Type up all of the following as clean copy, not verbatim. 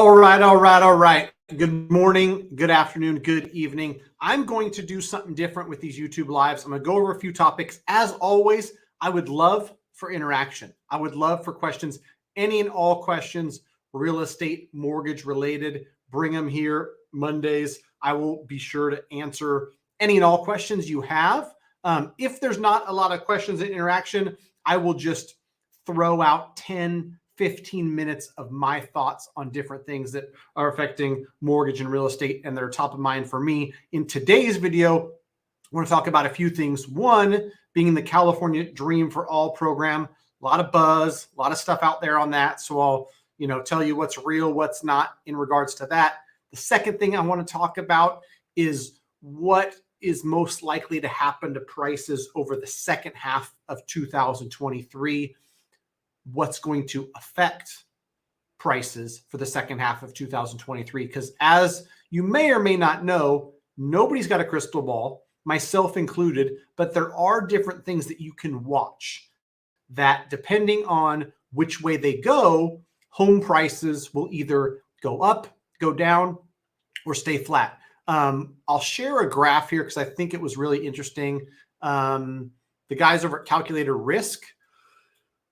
All right. Good morning, good afternoon, good evening. I'm going to do something different with these YouTube lives. I'm going to go over a few topics. As always, I would love for interaction. I would love for questions, any and all questions, real estate, mortgage related. Bring them here Mondays. I will be sure to answer any and all questions you have. If there's not a lot of questions and interaction, I will just throw out 10, 15 minutes of my thoughts on different things that are affecting mortgage and real estate and that are top of mind for me. In today's video, I want to talk about a few things. One, being the California Dream for All program. A lot of buzz, a lot of stuff out there on that. So I'll, tell you what's real, what's not in regards to that. The second thing I want to talk about is what is most likely to happen to prices over the second half of 2023. What's going to affect prices for the second half of 2023. Because as you may or may not know, nobody's got a crystal ball, myself included, but there are different things that you can watch that depending on which way they go, home prices will either go up, go down, or stay flat. I'll share a graph here because I think it was really interesting. The guys over at Calculator Risk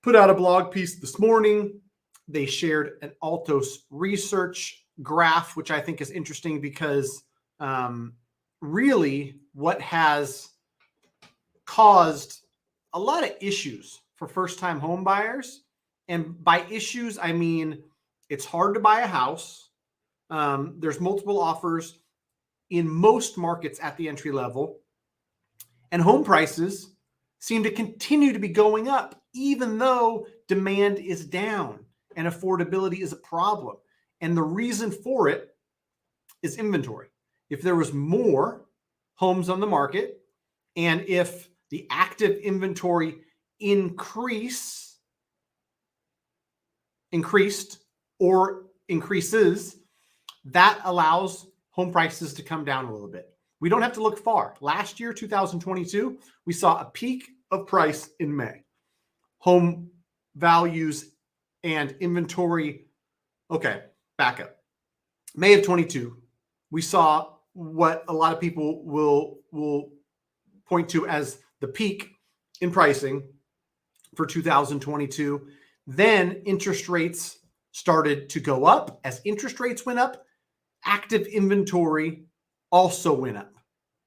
put out a blog piece this morning. They shared an Altos research graph, which I think is interesting because really what has caused a lot of issues for first-time home buyers. And by issues, I mean it's hard to buy a house. There's multiple offers in most markets at the entry level. And home prices seem to continue to be going up, even though demand is down and affordability is a problem. And the reason for it is inventory. If there was more homes on the market, and if the active inventory increased or increases, that allows home prices to come down a little bit. We don't have to look far. Last year, 2022, we saw a peak of price in May. Home values and inventory. Okay, back up. May of 22, we saw what a lot of people will point to as the peak in pricing for 2022. Then interest rates started to go up. As interest rates went up, active inventory also went up.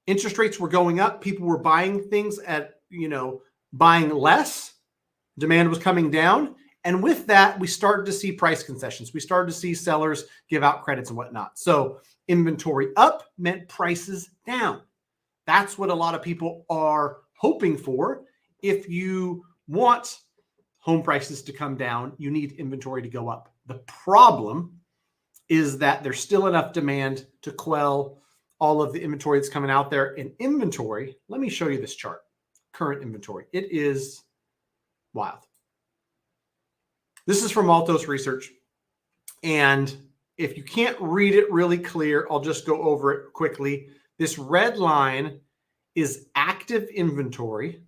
Interest rates were going up. People were buying things at, buying less. Demand was coming down. And with that, we started to see price concessions. We started to see sellers give out credits and whatnot. So inventory up meant prices down. That's what a lot of people are hoping for. If you want home prices to come down, you need inventory to go up. The problem is that there's still enough demand to quell all of the inventory that's coming out there. And inventory, let me show you this chart. Current inventory. It is wild. This is from Altos Research. And if you can't read it really clear, I'll just go over it quickly. This red line is active inventory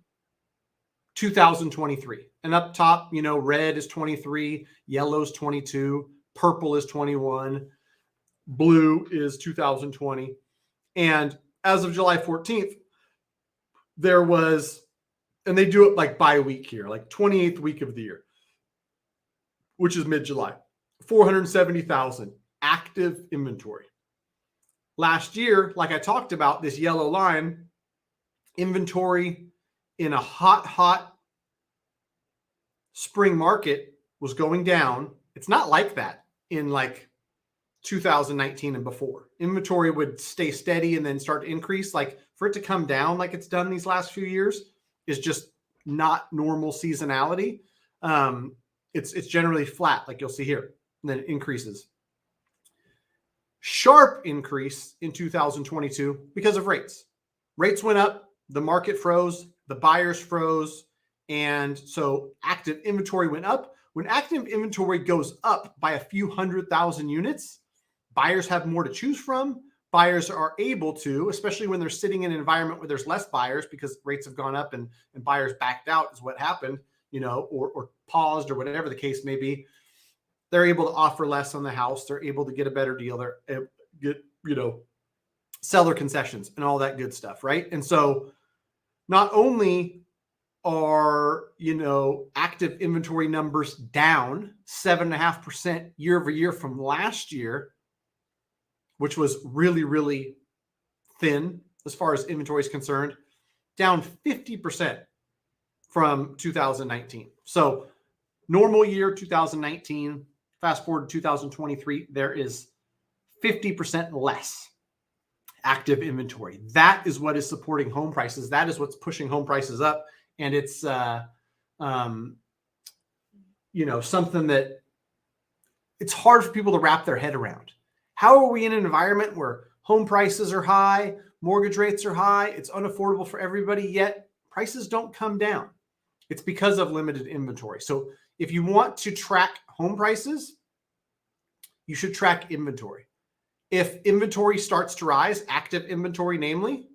2023. And up top, red is 23, yellow is 22, purple is 21, blue is 2020. And as of July 14th, there was, and they do it like by week here, like 28th week of the year, which is mid-July, 470,000 active inventory. Last year, like I talked about, this yellow line, inventory in a hot spring market was going down. It's not like that in like 2019 and before. Inventory would stay steady and then start to increase. Like for it to come down like it's done these last few years is just not normal seasonality. It's generally flat, like you'll see here, and then it increases. Sharp increase in 2022 because of rates. Rates went up, the market froze, the buyers froze, and so active inventory went up. When active inventory goes up by a few 100,000 units, buyers have more to choose from. Buyers are able to, especially when they're sitting in an environment where there's less buyers because rates have gone up and buyers backed out is what happened, or paused or whatever the case may be. they're able to offer less on the house. They're able to get a better deal. They're get, seller concessions and all that good stuff, right? And so not only are, active inventory numbers down 7.5% year over year from last year, which was really, really thin as far as inventory is concerned, down 50% from 2019. So normal year 2019, fast forward to 2023, there is 50% less active inventory. That is what is supporting home prices. That is what's pushing home prices up. And it's, something that it's hard for people to wrap their head around. How are we in an environment where home prices are high, mortgage rates are high, it's unaffordable for everybody, yet prices don't come down? It's because of limited inventory. So if you want to track home prices, you should track inventory. If inventory starts to rise, active inventory, namely,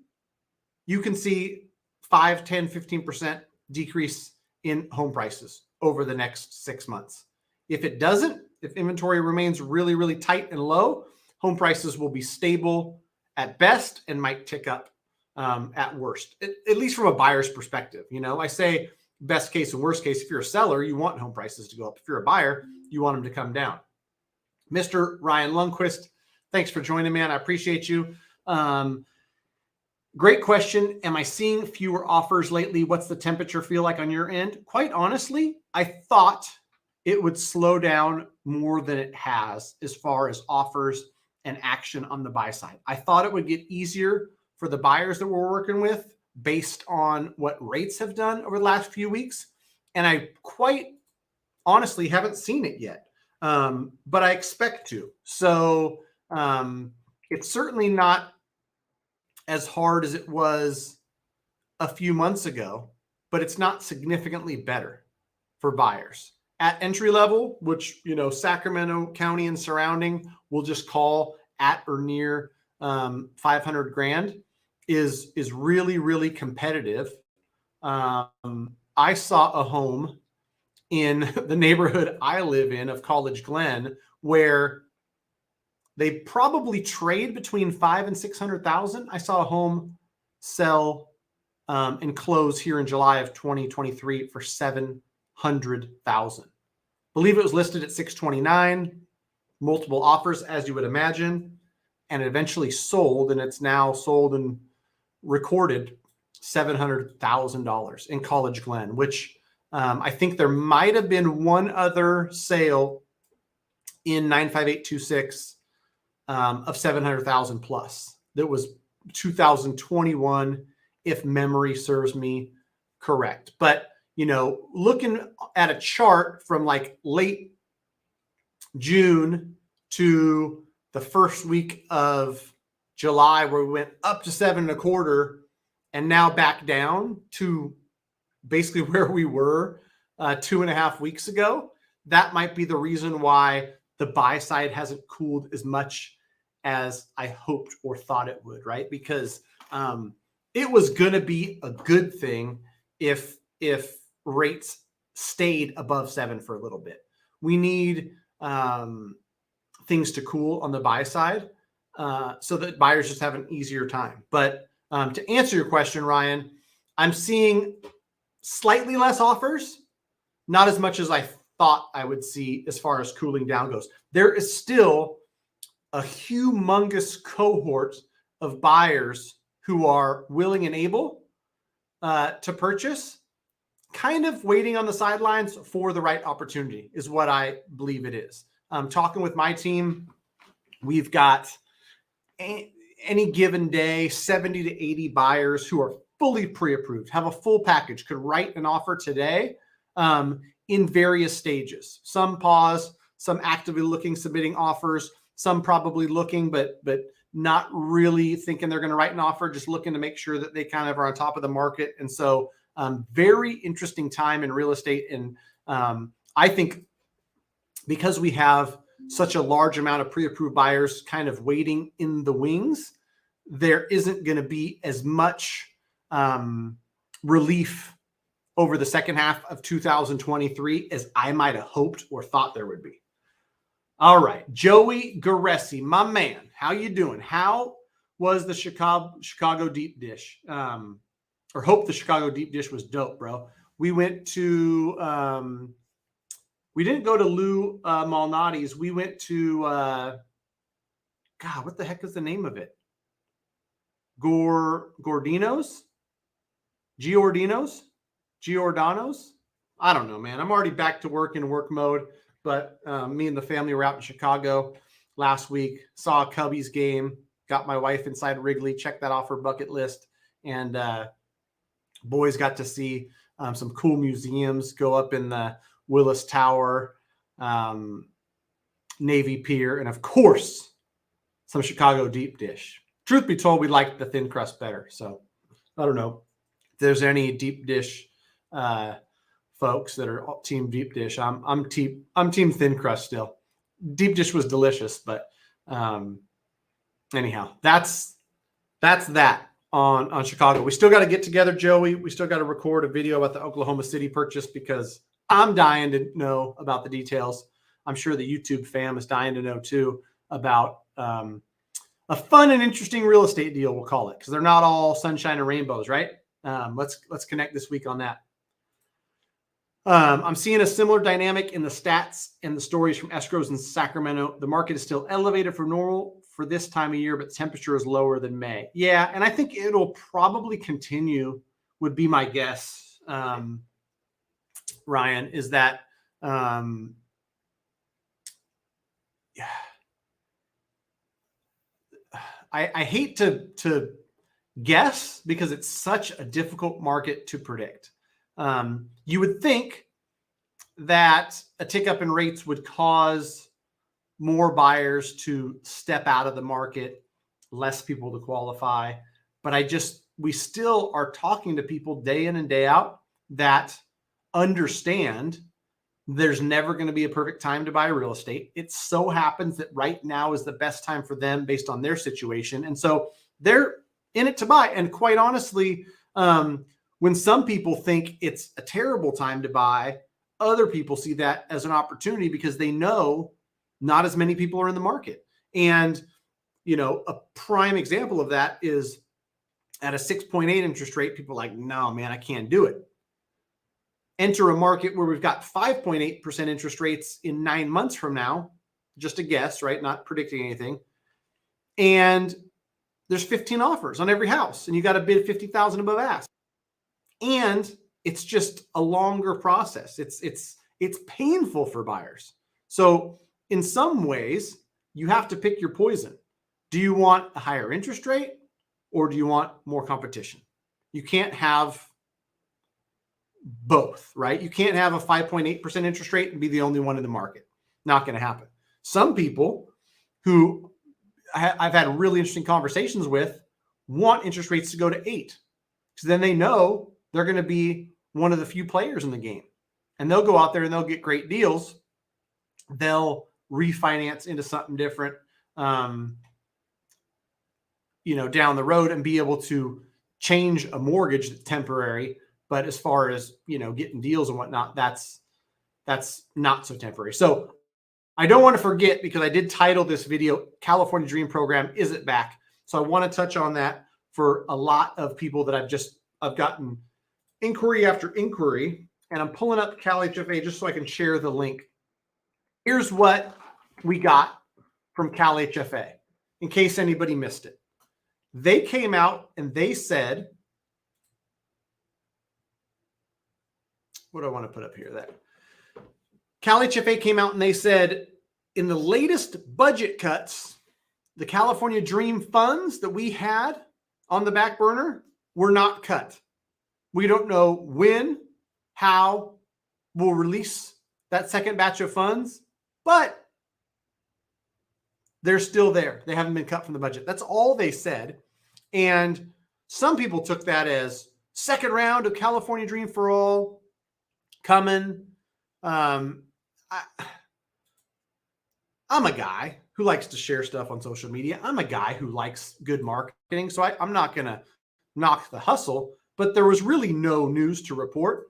you can see 5, 10, 15% decrease in home prices over the next 6 months. If it doesn't, if inventory remains really, really tight and low, home prices will be stable at best and might tick up at worst, at least from a buyer's perspective. I say best case and worst case. If you're a seller, you want home prices to go up. If you're a buyer, you want them to come down. Mr. Ryan Lundquist, thanks for joining, man. I appreciate you. Great question. Am I seeing fewer offers lately? What's the temperature feel like on your end? Quite honestly, I thought it would slow down more than it has as far as offers and action on the buy side. I thought it would get easier for the buyers that we're working with based on what rates have done over the last few weeks. And I quite honestly haven't seen it yet, but I expect to. So it's certainly not as hard as it was a few months ago, but it's not significantly better for buyers. At entry level, which, Sacramento County and surrounding will just call at or near 500 grand is really, really competitive. I saw a home in the neighborhood I live in of College Glen where they probably trade between 500,000 and 600,000. I saw a home sell and close here in July of 2023 for 700,000. Believe it was listed at 629, multiple offers, as you would imagine, and it eventually sold, and it's now sold and recorded $700,000 in College Glen, which I think there might have been one other sale in 95826 of 700,000 plus. That was 2021, if memory serves me correct. But, looking at a chart from like late June to the first week of July, where we went up to 7.25 and now back down to basically where we were 2.5 weeks ago, that might be the reason why the buy side hasn't cooled as much as I hoped or thought it would, right? Because it was going to be a good thing if rates stayed above 7 for a little bit. We need things to cool on the buy side so that buyers just have an easier time. But to answer your question, Ryan, I'm seeing slightly less offers, not as much as I thought I would see as far as cooling down goes. There is still a humongous cohort of buyers who are willing and able to purchase, kind of waiting on the sidelines for the right opportunity is what I believe it is. Talking with my team, we've got any given day 70 to 80 buyers who are fully pre-approved, have a full package, could write an offer today in various stages. Some pause, some actively looking, submitting offers, some probably looking, but not really thinking they're going to write an offer, just looking to make sure that they kind of are on top of the market. And so very interesting time in real estate. And I think because we have such a large amount of pre-approved buyers kind of waiting in the wings, there isn't going to be as much relief over the second half of 2023 as I might have hoped or thought there would be. All right, Joey Garessi, my man, how you doing? How was the Chicago deep dish? Or hope the Chicago deep dish was dope, bro. We went to we didn't go to Lou Malnati's. We went to God, what the heck is the name of it? Giordano's? Giordano's? I don't know, man. I'm already back to work in work mode, but me and the family were out in Chicago last week, saw a Cubbies game, got my wife inside Wrigley, checked that off her bucket list, and boys got to see some cool museums, go up in the Willis Tower, Navy Pier, and of course, some Chicago deep dish. Truth be told, we liked the thin crust better. So I don't know if there's any deep dish folks that are team deep dish. I'm team thin crust still. Deep dish was delicious, but anyhow, that's that on Chicago. We still got to get together, Joey. We still got to record a video about the Oklahoma City purchase because I'm dying to know about the details. I'm sure the YouTube fam is dying to know too about a fun and interesting real estate deal, we'll call it, because they're not all sunshine and rainbows, right? Let's connect this week on that. I'm seeing a similar dynamic in the stats and the stories from escrows in Sacramento. The market is still elevated for normal for this time of year, but the temperature is lower than May. Yeah, and I think it'll probably continue, would be my guess, Ryan, is that I hate to guess because it's such a difficult market to predict. You would think that a tick up in rates would cause more buyers to step out of the market, less people to qualify. But we still are talking to people day in and day out that understand there's never going to be a perfect time to buy real estate. It so happens that right now is the best time for them based on their situation. And so they're in it to buy. And quite honestly, when some people think it's a terrible time to buy, other people see that as an opportunity because they know not as many people are in the market. And, a prime example of that is at a 6.8 interest rate, people are like, no, man, I can't do it. Enter a market where we've got 5.8% interest rates in 9 months from now, just a guess, right? Not predicting anything. And there's 15 offers on every house and you got to bid 50,000 above ask. And it's just a longer process. It's painful for buyers. So in some ways, you have to pick your poison. Do you want a higher interest rate or do you want more competition? You can't have both, right? You can't have a 5.8% interest rate and be the only one in the market. Not going to happen. Some people who I've had really interesting conversations with want interest rates to go to 8. So then they know they're going to be one of the few players in the game. And they'll go out there and they'll get great deals. They'll refinance into something different, down the road and be able to change a mortgage that's temporary. But as far as, getting deals and whatnot, that's not so temporary. So I don't want to forget, because I did title this video, California Dream Program, is it back? So I want to touch on that for a lot of people that I've gotten inquiry after inquiry, and I'm pulling up CalHFA just so I can share the link. Here's what we got from CalHFA, in case anybody missed it. They came out and they said, what do I want to put up here? That CalHFA came out and they said, in the latest budget cuts, the California Dream funds that we had on the back burner were not cut. We don't know when, how we'll release that second batch of funds, but they're still there. They haven't been cut from the budget. That's all they said. And some people took that as second round of California Dream for All coming. I'm a guy who likes to share stuff on social media. I'm a guy who likes good marketing. So I'm not going to knock the hustle, but there was really no news to report.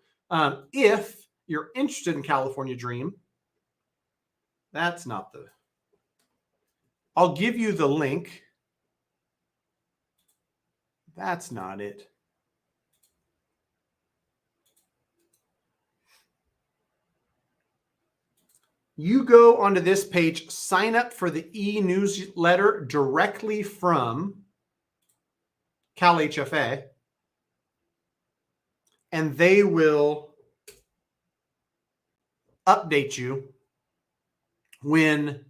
If you're interested in California Dream, that's not the I'll give you the link. That's not it. You go onto this page, sign up for the e-newsletter directly from CalHFA, and they will update you when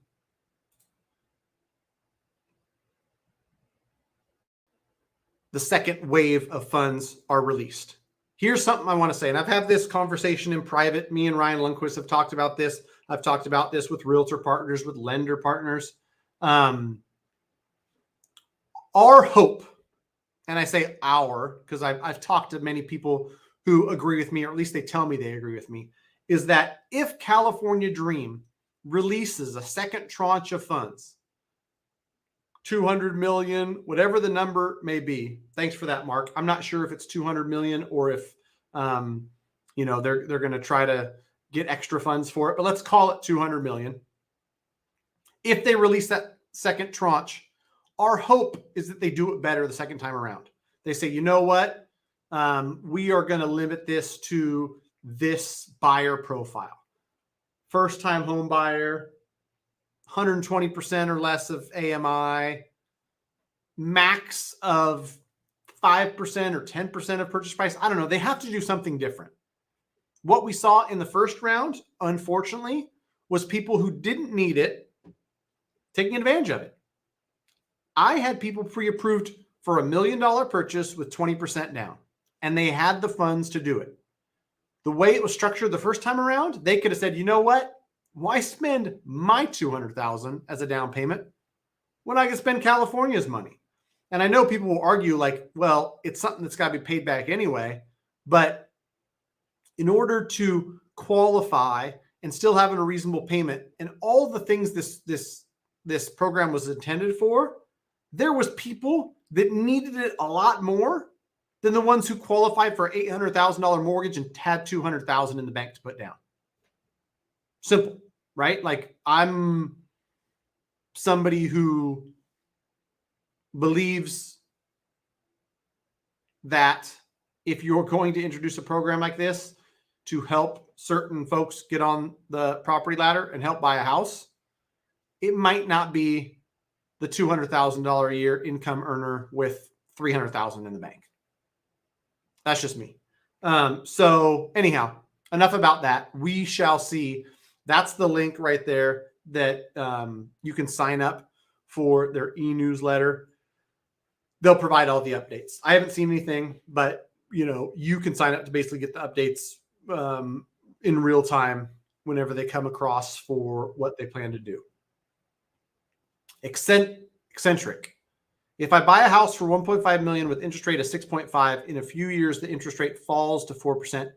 the second wave of funds are released. Here's something I want to say, and I've had this conversation in private. Me and Ryan Lundquist have talked about this. I've talked about this with realtor partners, with lender partners. Our hope, and I say our because I've talked to many people who agree with me, or at least they tell me they agree with me, is that if California Dream releases a second tranche of funds, 200 million, whatever the number may be. Thanks for that, Mark. I'm not sure if it's 200 million or if, they're going to try to get extra funds for it, but let's call it 200 million. If they release that second tranche, our hope is that they do it better the second time around. They say, you know what? We are going to limit this to this buyer profile. First-time home buyer, 120% or less of AMI, max of 5% or 10% of purchase price. I don't know. They have to do something different. What we saw in the first round, unfortunately, was people who didn't need it taking advantage of it. I had people pre-approved for $1 million purchase with 20% down, and they had the funds to do it. The way it was structured the first time around, they could have said, you know what? Why spend my $200,000 as a down payment when I can spend California's money? And I know people will argue like, well, it's something that's got to be paid back anyway. But in order to qualify and still having a reasonable payment and all the things this program was intended for, there was people that needed it a lot more than the ones who qualified for $800,000 mortgage and had $200,000 in the bank to put down. Simple, right? Like, I'm somebody who believes that if you're going to introduce a program like this to help certain folks get on the property ladder and help buy a house, it might not be the $200,000 a year income earner with $300,000 in the bank. That's just me. So anyhow, enough about that. We shall see. That's the link right there that you can sign up for their e-newsletter. They'll provide all the updates. I haven't seen anything, but you can sign up to basically get the updates in real time whenever they come across for what they plan to do. Eccentric. If I buy a house for $1.5 million with interest rate of 6.5, in a few years the interest rate falls to 4%,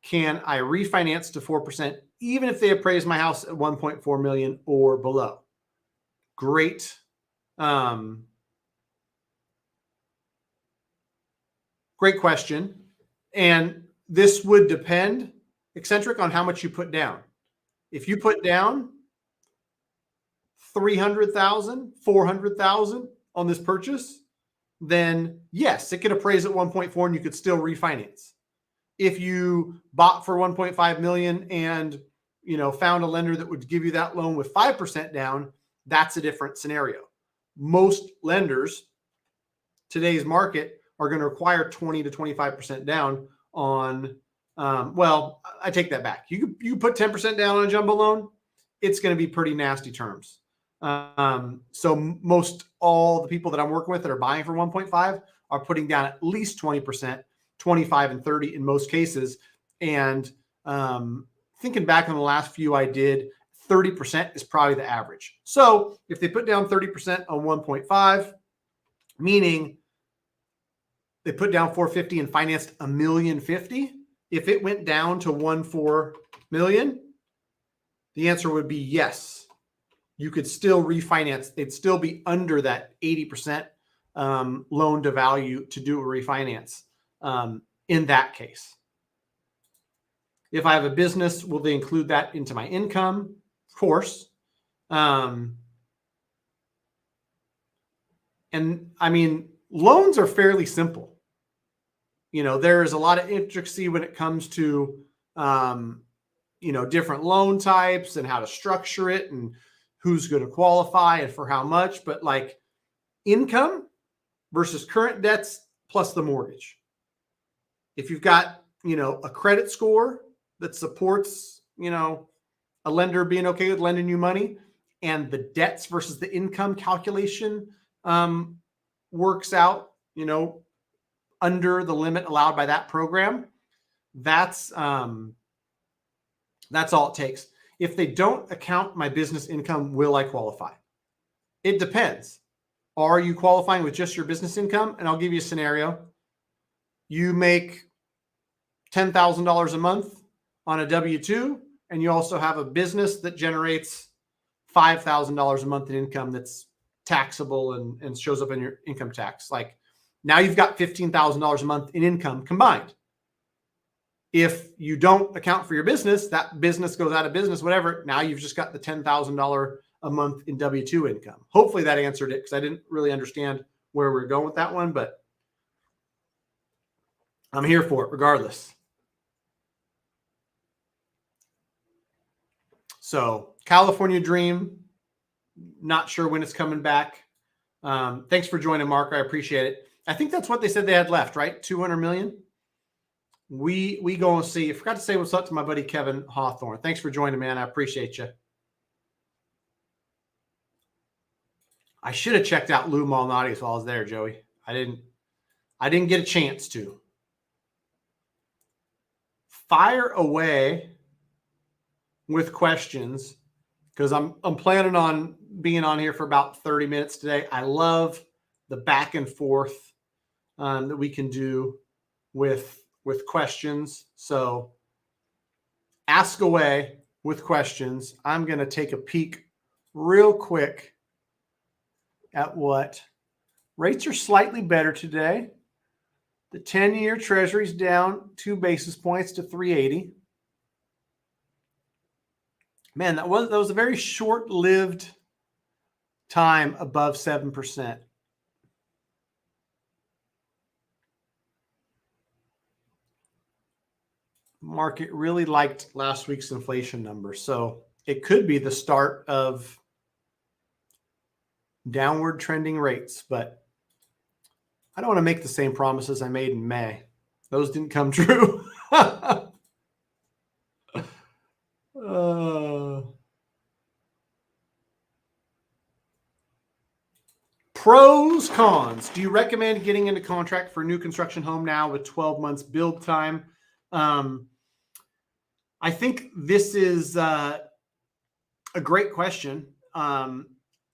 can I refinance to 4% even if they appraise my house at 1.4 million or below? Great. Great question. And this would depend, eccentric, on how much you put down. If you put down $300,000, $400,000 on this purchase, then yes, it could appraise at 1.4 and you could still refinance. If you bought for 1.5 million and found a lender that would give you that loan with 5% down, that's a different scenario. Most lenders, today's market, are going to require 20 to 25% down on, I take that back. You put 10% down on a jumbo loan, it's going to be pretty nasty terms. So most all the people that I'm working with that are buying for 1.5 are putting down at least 20%, 25 and 30 in most cases. And thinking back on the last few I did, 30% is probably the average. So if they put down 30% on 1.5, meaning they put down 450 and financed $1,050,000, if it went down to 1.4 million, the answer would be yes. You could still refinance. It'd still be under that 80% loan to value to do a refinance in that case. If I have a business, will they include that into my income? Of course. And I mean, loans are fairly simple. There's a lot of intricacy when it comes to, different loan types and how to structure it and who's going to qualify and for how much. But like income versus current debts plus the mortgage. If you've got, a credit score that supports, a lender being okay with lending you money, and the debts versus the income calculation works out, under the limit allowed by that program, that's all it takes. If they don't account my business income, will I qualify? It depends. Are you qualifying with just your business income? And I'll give you a scenario. You make $10,000 a month on a W-2, and you also have a business that generates $5,000 a month in income that's taxable and shows up in your income tax. Like now you've got $15,000 a month in income combined. If you don't account for your business, that business goes out of business, whatever. Now you've just got the $10,000 a month in W-2 income. Hopefully that answered it, because I didn't really understand where we're going with that one, but I'm here for it regardless. So California Dream, not sure when it's coming back. Thanks for joining, Mark. I appreciate it. I think that's what they said they had left, right? 200 million. We go and see. I forgot to say what's up to my buddy Kevin Hawthorne. Thanks for joining, man. I appreciate you. I should have checked out Lou Malnati's while I was there, Joey. I didn't get a chance to. Fire away with questions, because I'm planning on being on here for about 30 minutes today. I love the back and forth that we can do with questions. So ask away with questions. I'm going to take a peek real quick at what rates are slightly better today. The 10-year Treasury's down 2 basis points to 380. Man, that was a very short-lived time above 7%. Market really liked last week's inflation number, so it could be the start of downward trending rates, but I don't want to make the same promises I made in May. Those didn't come true. Pros, cons. Do you recommend getting into contract for a new construction home now with 12 months build time? I think this is a great question.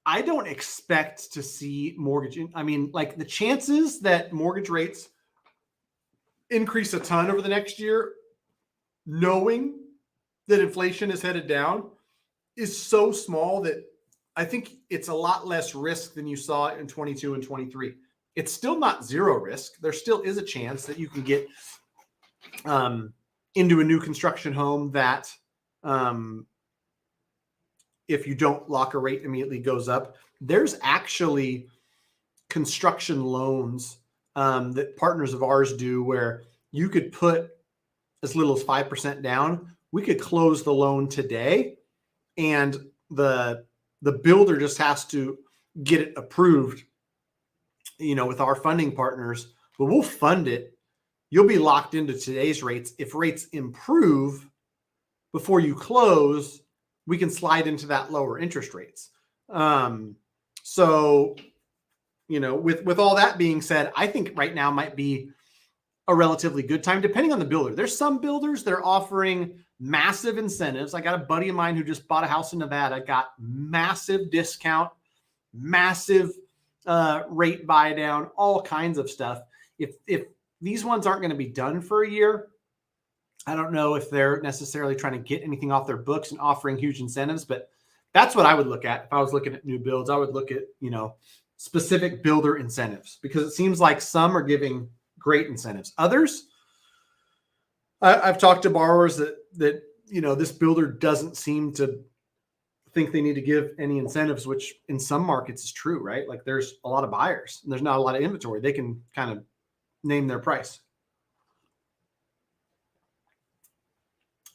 I don't expect to see mortgage. I mean, like the chances that mortgage rates increase a ton over the next year, knowing that inflation is headed down, is so small that I think it's a lot less risk than you saw in 22 and 23. It's still not zero risk. There still is a chance that you can get into a new construction home that, if you don't lock a rate, immediately goes up. There's actually construction loans that partners of ours do where you could put as little as 5% down. We could close the loan today, and the builder just has to get it approved, with our funding partners, but we'll fund it. You'll be locked into today's rates. If rates improve before you close, we can slide into that lower interest rates. So, with all that being said, I think right now might be a relatively good time, depending on the builder. There's some builders that are offering massive incentives. I got a buddy of mine who just bought a house in Nevada, got massive discount, massive rate buy down, all kinds of stuff. If these ones aren't going to be done for a year, I don't know if they're necessarily trying to get anything off their books and offering huge incentives, but that's what I would look at. If I was looking at new builds, I would look at, specific builder incentives, because it seems like some are giving great incentives. Others, I've talked to borrowers that this builder doesn't seem to think they need to give any incentives, which in some markets is true, right? Like there's a lot of buyers and there's not a lot of inventory. They can kind of name their price.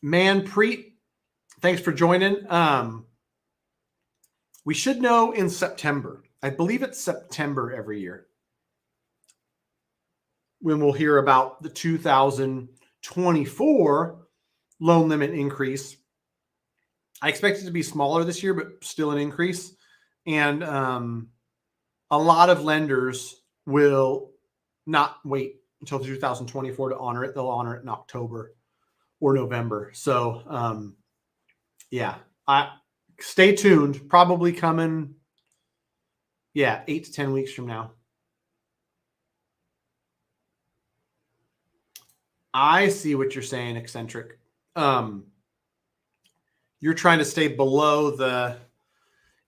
Manpreet, thanks for joining. We should know in September. I believe it's September every year when we'll hear about the 2024 loan limit increase. I expect it to be smaller this year, but still an increase. And a lot of lenders will not wait until 2024 to honor it. They'll honor it in October or November. So, yeah, stay tuned. Probably coming, 8 to 10 weeks from now. I see what you're saying, Eccentric. You're trying to stay below the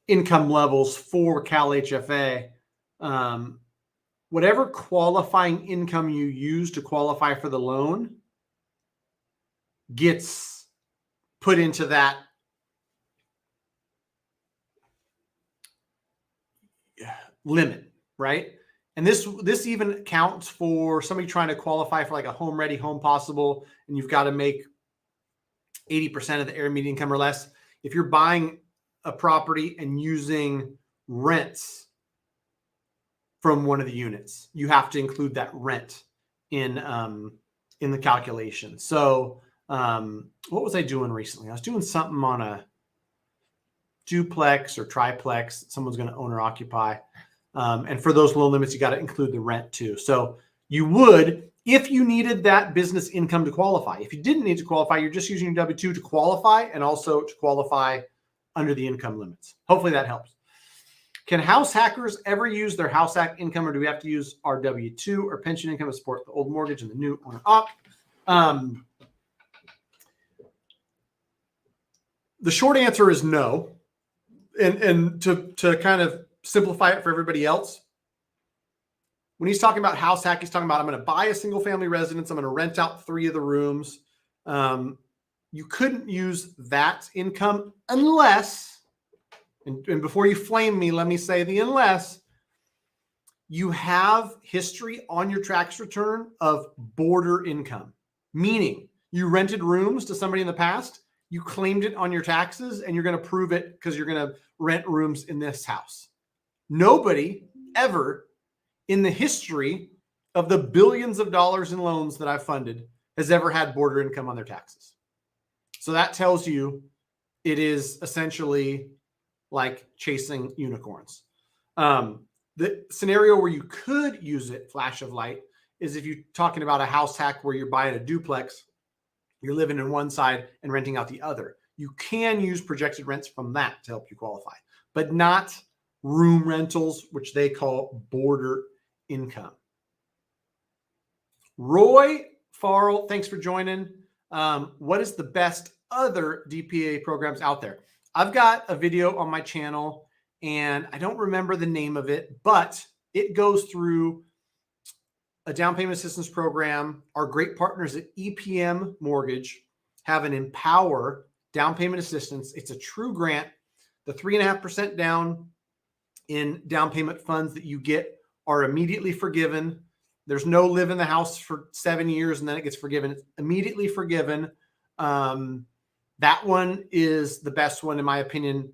income levels for CalHFA. Whatever qualifying income you use to qualify for the loan gets put into that limit, right? And this even counts for somebody trying to qualify for like a home ready, home possible, and you've got to make 80% of the area median income or less. If you're buying a property and using rents from one of the units, you have to include that rent in the calculation. So what was I doing recently? I was doing something on a duplex or triplex. Someone's going to own or occupy. And for those loan limits, you got to include the rent too. So you would, if you needed that business income to qualify. If you didn't need to qualify, you're just using your W-2 to qualify and also to qualify under the income limits. Hopefully that helps. Can house hackers ever use their house hack income, or do we have to use our W-2 or pension income to support the old mortgage and the new owner op? The short answer is no. And to kind of simplify it for everybody else, when he's talking about house hack, he's talking about, I'm going to buy a single family residence. I'm going to rent out 3 of the rooms. You couldn't use that income unless, and before you flame me, let me say the unless, you have history on your tax return of border income, meaning you rented rooms to somebody in the past, you claimed it on your taxes, and you're going to prove it because you're going to rent rooms in this house. Nobody ever in the history of the billions of dollars in loans that I've funded has ever had border income on their taxes. So that tells you it is essentially like chasing unicorns. The scenario where you could use it, flash of light, is if you're talking about a house hack where you're buying a duplex, you're living in one side and renting out the other. You can use projected rents from that to help you qualify, but not room rentals, which they call border income. Roy Farrell, thanks for joining. What is the best other DPA programs out there? I've got a video on my channel, and I don't remember the name of it, but it goes through a down payment assistance program. Our great partners at EPM Mortgage have an Empower down payment assistance. It's a true grant. The 3.5% down in down payment funds that you get are immediately forgiven. There's no live in the house for 7 years and then it gets forgiven. It's immediately forgiven. That one is the best one, in my opinion.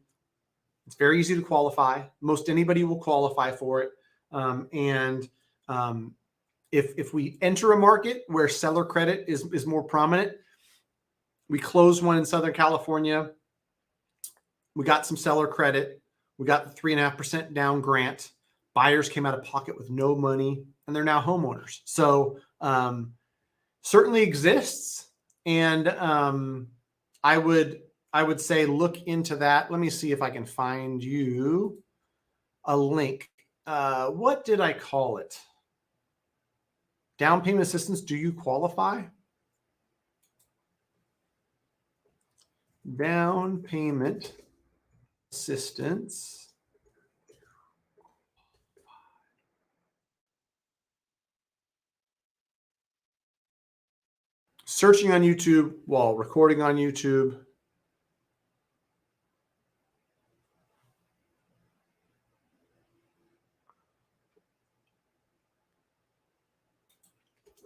It's very easy to qualify. Most anybody will qualify for it. If we enter a market where seller credit is more prominent, we closed one in Southern California. We got some seller credit. We got the 3.5% down grant. Buyers came out of pocket with no money, and they're now homeowners. So certainly exists, and I would say look into that. Let me see if I can find you a link. What did I call it? Down payment assistance. Do you qualify? Down payment assistance. Searching on YouTube while recording on YouTube.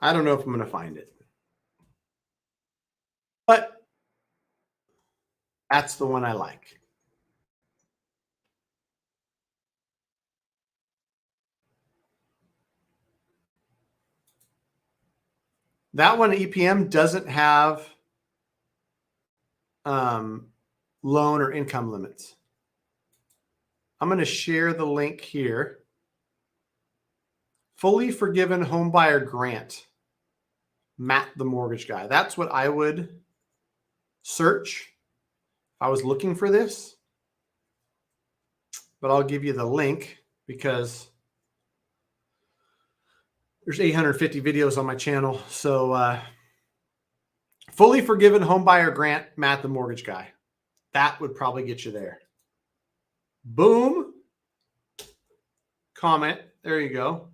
I don't know if I'm going to find it. But that's the one I like. That one, EPM, doesn't have loan or income limits. I'm going to share the link here. Fully forgiven homebuyer grant. Matt, the mortgage guy. That's what I would search if I was looking for this. But I'll give you the link because there's 850 videos on my channel. So fully forgiven homebuyer grant, Matt, the mortgage guy. That would probably get you there. Boom. Comment. There you go.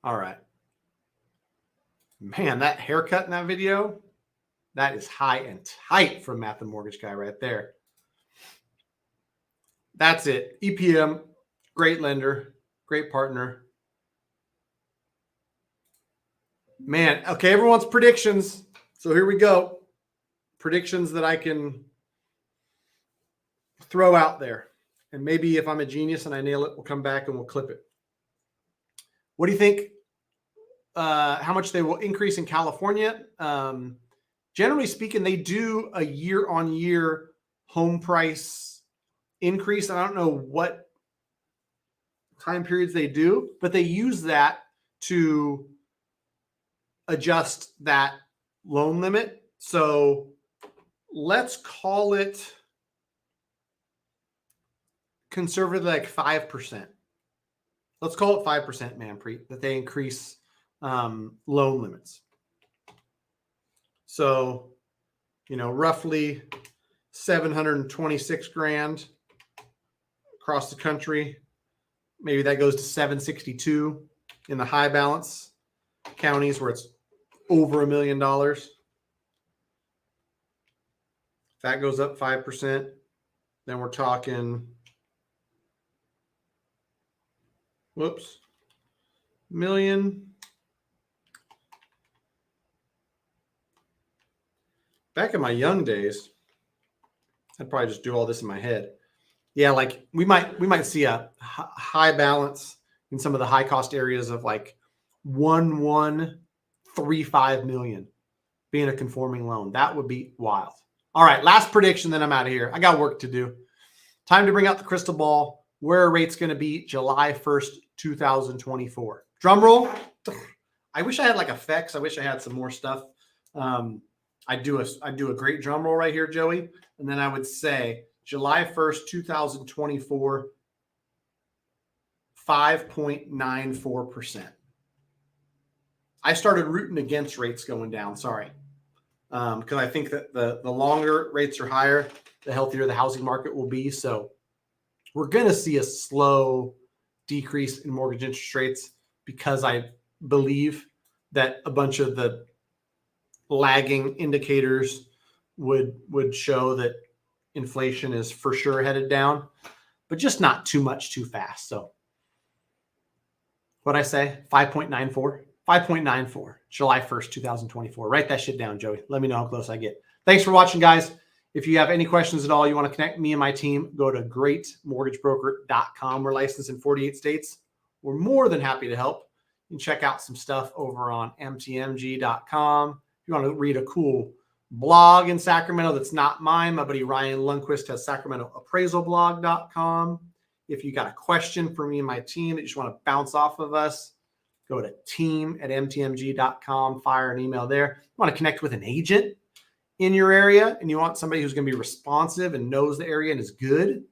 All right. Man, that haircut in that video, that is high and tight from Matt, the mortgage guy right there. That's it. EPM, great lender, great partner. Man, okay, everyone's predictions. So here we go. Predictions that I can throw out there. And maybe if I'm a genius and I nail it, we'll come back and we'll clip it. What do you think? How much they will increase in California? Generally speaking, they do a year-on-year home price increase. I don't know what time periods they do, but they use that to adjust that loan limit. So let's call it conservative, like 5%. Let's call it 5%, Manpreet, that they increase loan limits. So, roughly 726 grand across the country. Maybe that goes to 762 in the high balance counties where it's over $1 million. If that goes up 5%, then we're talking, million. Back in my young days, I'd probably just do all this in my head. Yeah, like we might see a high balance in some of the high cost areas of like 1.135 million being a conforming loan. That would be wild. All right, last prediction, then I'm out of here. I got work to do. Time to bring out the crystal ball. Where are rates going to be July 1st, 2024? Drum roll. I wish I had like effects. I wish I had some more stuff. I do a great drum roll right here, Joey. And then I would say July 1st, 2024, 5.94%. I started rooting against rates going down. Sorry. Because I think that the longer rates are higher, the healthier the housing market will be. So we're going to see a slow decrease in mortgage interest rates because I believe that a bunch of the lagging indicators would show that inflation is for sure headed down, but just not too much too fast. So what'd I say? 5.94, July 1st, 2024. Write that shit down, Joey. Let me know how close I get. Thanks for watching, guys. If you have any questions at all, you want to connect me and my team, go to greatmortgagebroker.com. We're licensed in 48 states. We're more than happy to help. You can check out some stuff over on mtmg.com. If you want to read a cool blog in Sacramento that's not mine, my buddy Ryan Lundquist has sacramentoappraisalblog.com. If you got a question for me and my team that you just want to bounce off of us, go to team@mtmg.com, fire an email there. You want to connect with an agent in your area and you want somebody who's going to be responsive and knows the area and is good.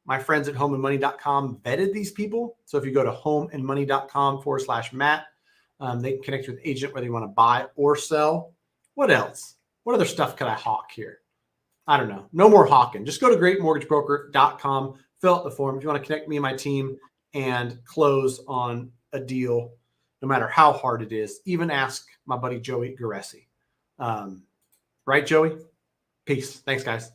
My friends at homeandmoney.com vetted these people. So if you go to homeandmoney.com/Matt, they can connect with an agent whether you want to buy or sell. What else? What other stuff could I hawk here? I don't know. No more hawking. Just go to greatmortgagebroker.com, fill out the form. If you want to connect me and my team and close on a deal, no matter how hard it is, even ask my buddy Joey Garesi. Right, Joey? Peace. Thanks, guys.